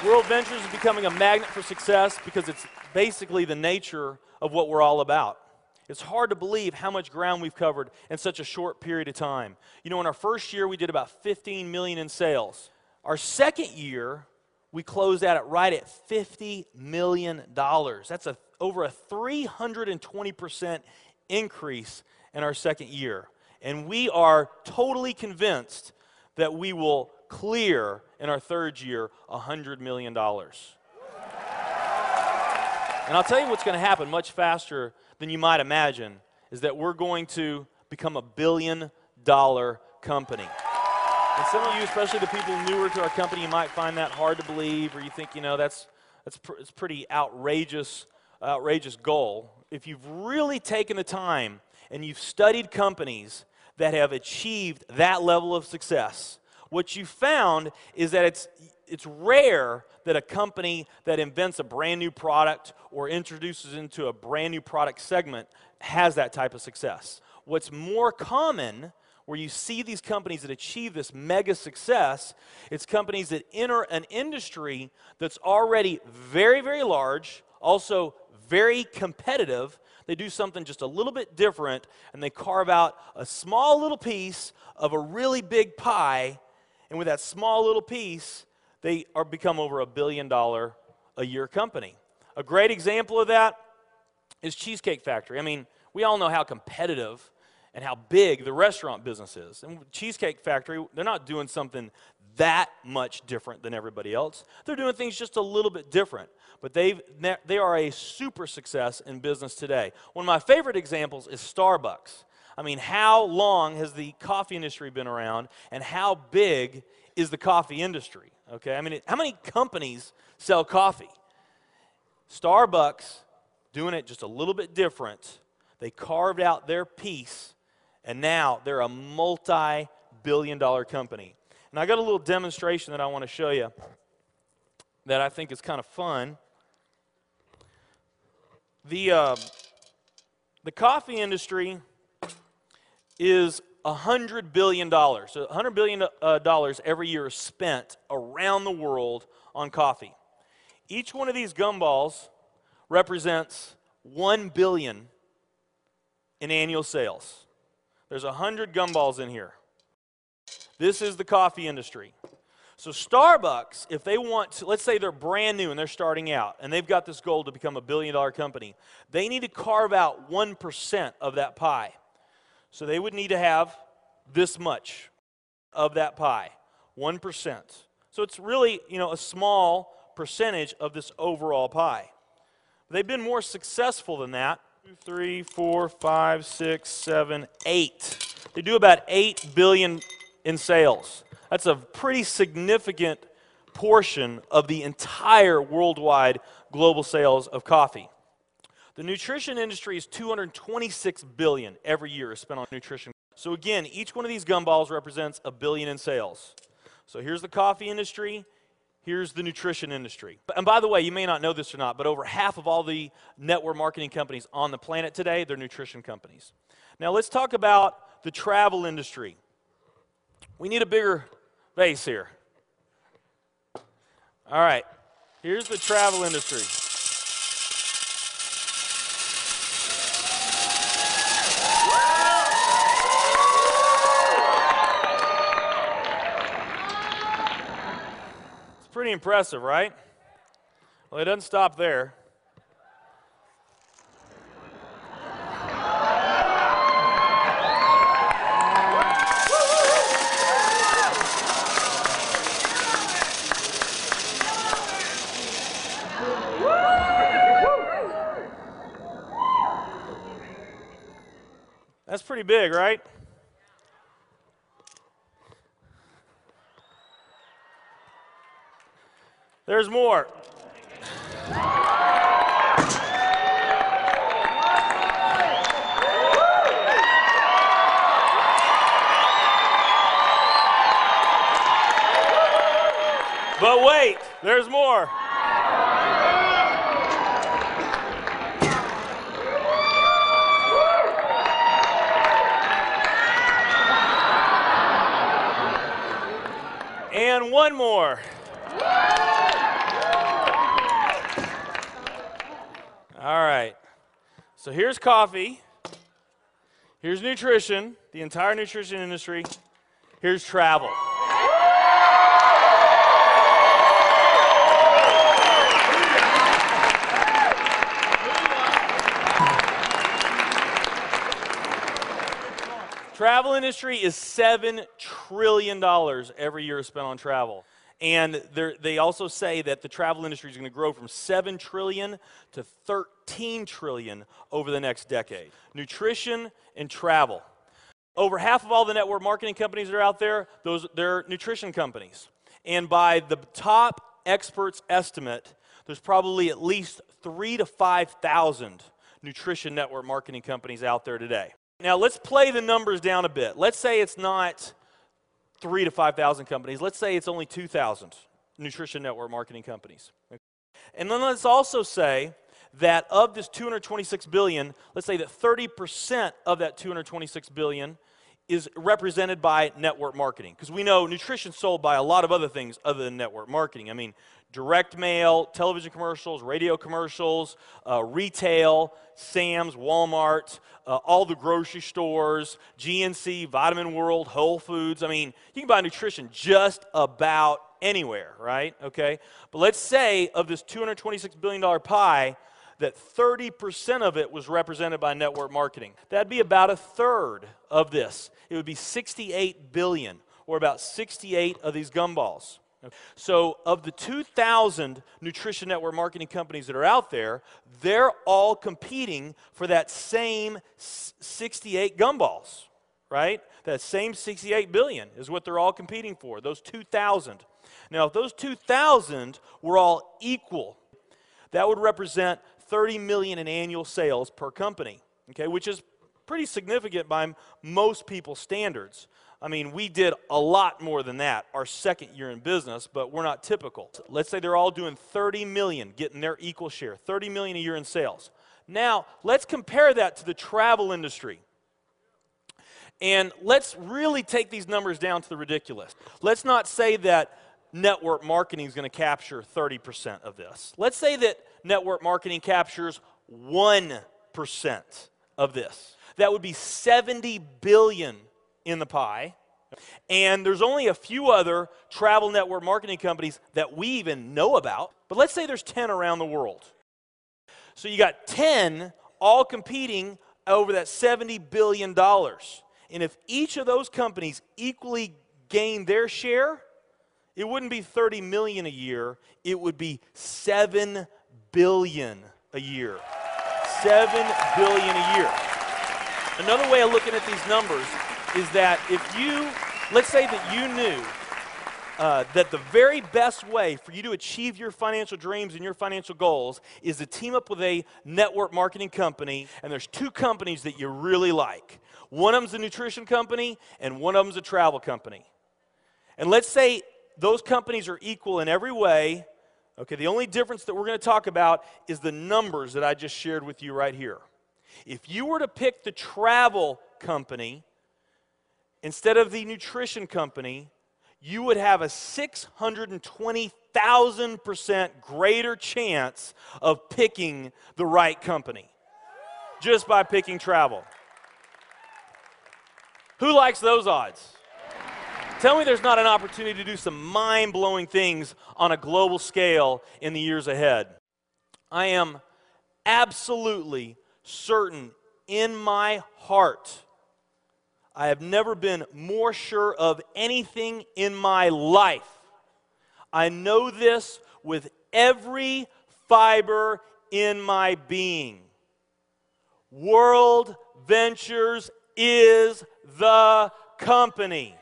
World Ventures is becoming a magnet for success because it's basically the nature of what we're all about. It's hard to believe how much ground we've covered in such a short period of time. You know, in our first year, we did about 15 million in sales. Our second year, we closed out right at $50 million. That's over a 320% increase in our second year. And we are totally convinced that we will clear in our third year $100 million. And I'll tell you what's going to happen much faster than you might imagine is that we're going to become a $1 billion company. And some of you, especially the people newer to our company, you might find that hard to believe, or you think, you know, it's pretty outrageous goal. If you've really taken the time and you've studied companies that have achieved that level of success, what you found is that it's rare that a company that invents a brand new product or introduces into a brand new product segment has that type of success. What's more common, where you see these companies that achieve this mega success, it's companies that enter an industry that's already very, very large, also very competitive. They do something just a little bit different, and they carve out a small little piece of a really big pie, and with that small little piece, they become over $1 billion a year company. A great example of that is Cheesecake Factory. I mean, we all know how competitive and how big the restaurant business is. And Cheesecake Factory, they're not doing something that much different than everybody else. They're doing things just a little bit different. But they are a super success in business today. One of my favorite examples is Starbucks. I mean, how long has the coffee industry been around, and how big is the coffee industry? Okay, I mean, how many companies sell coffee? Starbucks, doing it just a little bit different, they carved out their piece, and now they're a multi-billion-dollar company. And I got a little demonstration that I want to show you that I think is kind of fun. The coffee industry is $100 billion. So $100 billion every year is spent around the world on coffee. Each one of these gumballs represents $1 billion in annual sales. There's 100 gumballs in here. This is the coffee industry. So Starbucks, if they want to, let's say they're brand new and they're starting out, and they've got this goal to become a $1 billion company, they need to carve out 1% of that pie. So they would need to have this much of that pie, 1%. So it's really, you know, a small percentage of this overall pie. They've been more successful than that. 2, 3, 4, 5, 6, 7, 8. They do about $8 billion in sales. That's a pretty significant portion of the entire worldwide global sales of coffee. The nutrition industry is $226 billion every year is spent on nutrition. So again, each one of these gumballs represents $1 billion in sales. So here's the coffee industry, here's the nutrition industry. And by the way, you may not know this or not, but over half of all the network marketing companies on the planet today, they're nutrition companies. Now let's talk about the travel industry. We need a bigger vase here. All right, here's the travel industry. Pretty impressive, right? Well, it doesn't stop there. That's pretty big, right? There's more. But wait, there's more. And one more. All right. So here's coffee. Here's nutrition, the entire nutrition industry. Here's travel. Travel industry is $7 trillion every year spent on travel. And they also say that the travel industry is going to grow from $7 trillion to $13 trillion over the next decade. Nutrition and travel. Over half of all the network marketing companies that are out there, they're nutrition companies. And by the top experts' estimate, there's probably at least 3,000 to 5,000 nutrition network marketing companies out there today. Now, let's play the numbers down a bit. Let's say it's not 3,000 to 5,000 companies. Let's say it's only 2,000 nutrition network marketing companies. And then let's also say that of this $226 billion, let's say that 30% of that $226 billion is represented by network marketing. Because we know nutrition's sold by a lot of other things other than network marketing. I mean, direct mail, television commercials, radio commercials, retail, Sam's, Walmart, all the grocery stores, GNC, Vitamin World, Whole Foods. I mean, you can buy nutrition just about anywhere, right? Okay? But let's say of this $226 billion pie, that 30% of it was represented by network marketing. That'd be about a third of this. It would be 68 billion, or about 68 of these gumballs. So of the 2,000 nutrition network marketing companies that are out there, they're all competing for that same 68 gumballs, right? That same 68 billion is what they're all competing for, those 2,000. Now, if those 2,000 were all equal, that would represent 30 million in annual sales per company, okay, which is pretty significant by most people's standards. I mean, we did a lot more than that our second year in business, but we're not typical. Let's say they're all doing 30 million, getting their equal share, 30 million a year in sales. Now, let's compare that to the travel industry. And let's really take these numbers down to the ridiculous. Let's not say that network marketing is going to capture 30% of this. Let's say that network marketing captures 1% of this. That would be 70 billion in the pie. And there's only a few other travel network marketing companies that we even know about. But let's say there's 10 around the world. So you got 10 all competing over that $70 billion. And if each of those companies equally gain their share, it wouldn't be 30 million a year, it would be 7 billion a year. 7 billion a year. Another way of looking at these numbers is that if you, let's say that you knew that the very best way for you to achieve your financial dreams and your financial goals is to team up with a network marketing company, and there's two companies that you really like. One of them's a nutrition company, and one of them's a travel company. And let's say those companies are equal in every way. Okay, the only difference that we're going to talk about is the numbers that I just shared with you right here. If you were to pick the travel company instead of the nutrition company, you would have a 620,000% greater chance of picking the right company just by picking travel. Who likes those odds? Tell me there's not an opportunity to do some mind-blowing things on a global scale in the years ahead. I am absolutely certain in my heart, I have never been more sure of anything in my life. I know this with every fiber in my being. World Ventures is the company.